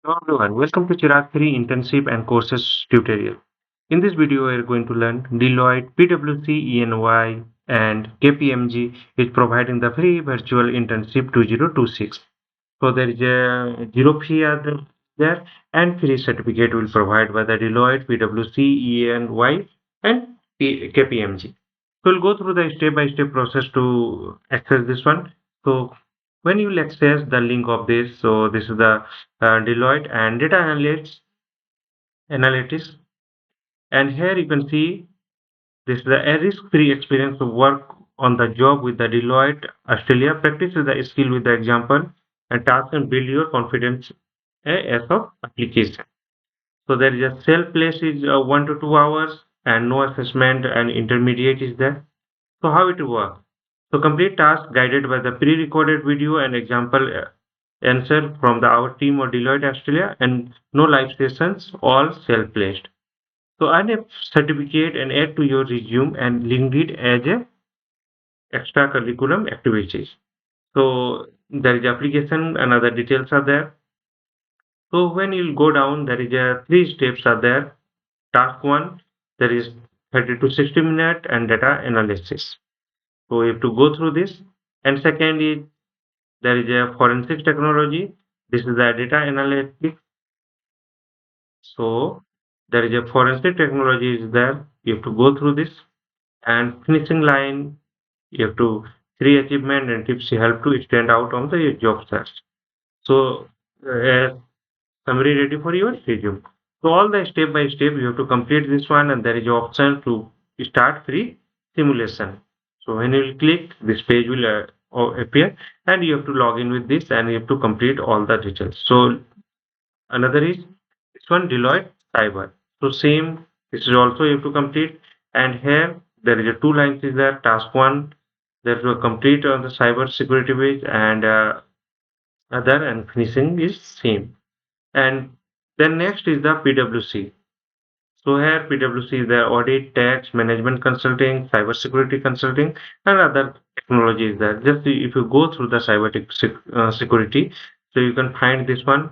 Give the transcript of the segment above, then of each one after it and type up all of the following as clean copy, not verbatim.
Hello everyone, welcome to Chirag 3 Internship and Courses tutorial. In this video, we are going to learn Deloitte, PwC, EY, and KPMG is providing the free virtual internship 2026. So there is a zero fee there and free certificate will provide by the Deloitte, PwC, EY, and KPMG. So we'll go through the step-by-step process to access this one. So when you will access the link of this, so this is the Deloitte and data analytics, and here you can see this is a risk-free experience to work on the job with the Deloitte Australia. Practice the skill with the example and task and build your confidence as of application. So there is a self place is 1 to 2 hours and no assessment and intermediate is there. So how it works? So complete task guided by the pre-recorded video and example answer from our team or Deloitte Australia and no live sessions, all self-placed. So earn a certificate and add to your resume and link it as a extra curriculum activities. So there is application and other details are there. So when you go down, there is a three steps are there. Task one, there is 30 to 60 minute and data analysis. So you have to go through this. And second is there is a forensic technology. This is the data analytics. So there is a forensic technology is there. You have to go through this. And finishing line, you have to three achievement and tips help to stand out on the job search. So summary ready for your resume. So all the step by step you have to complete this one and there is option to start free simulation. So when you will click this page will appear and you have to log in with this and you have to complete all the details. So another is this one Deloitte Cyber. So same this is also you have to complete and here there is a two lines is there task one that will complete on the cyber security page and other and finishing is same. And then next is the PwC. So here PwC is the audit, tax, management consulting, cybersecurity consulting, and other technologies there. Just if you go through the security, so you can find this one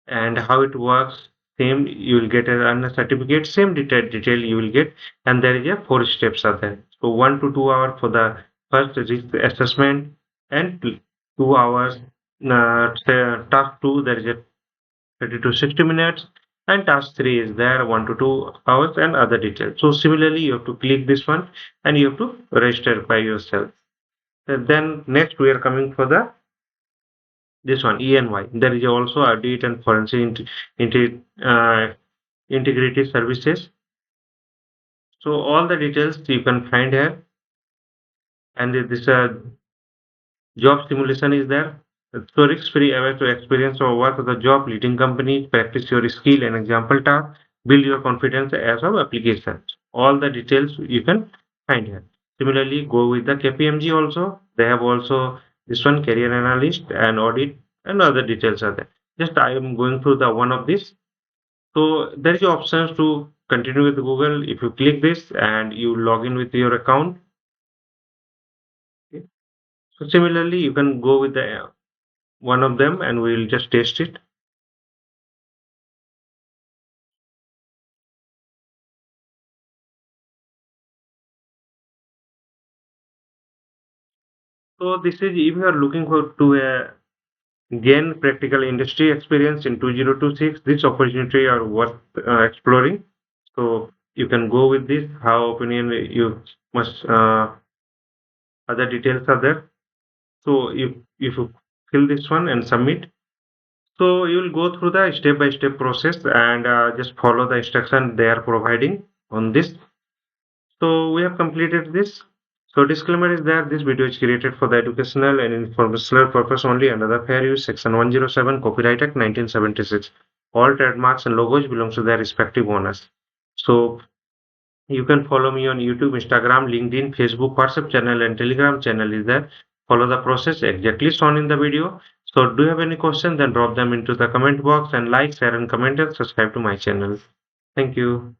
and how it works. Same you will get a certificate, same detail you will get, and there is a four steps are there. So 1 to 2 hours for the first risk assessment and 2 hours. Task two there is a 30 to 60 minutes and task 3 is there 1 to 2 hours and other details. So similarly you have to click this one and you have to register by yourself. And then next we are coming for the this one ENY. There is also audit and forensic integrity services. So all the details you can find here and this job simulation is there. So risk-free aware to experience or work with the job leading company, practice your skill and example task, build your confidence as of application. All the details you can find here. Similarly, go with the KPMG also. They have also this one career analyst and audit and other details are there. Just I am going through the one of this. So there is options to continue with Google. If you click this and you log in with your account. Okay. So similarly, you can go with the one of them and we'll just test it. So this is if you are looking for to gain practical industry experience in 2026, this opportunity are worth exploring. So you can go with this. How opinion you must other details are there. So if you fill this one and submit, so you will go through the step by step process and just follow the instruction they are providing on this. So we have completed this. So disclaimer is that this video is created for the educational and informational purpose only under the Fair Use Section 107 Copyright Act 1976. All trademarks and logos belong to their respective owners. So you can follow me on YouTube, Instagram, LinkedIn, Facebook, WhatsApp channel and Telegram channel is there. Follow the process exactly shown in the video. So do you have any questions then drop them into the comment box and like, share and comment and subscribe to my channel. Thank you.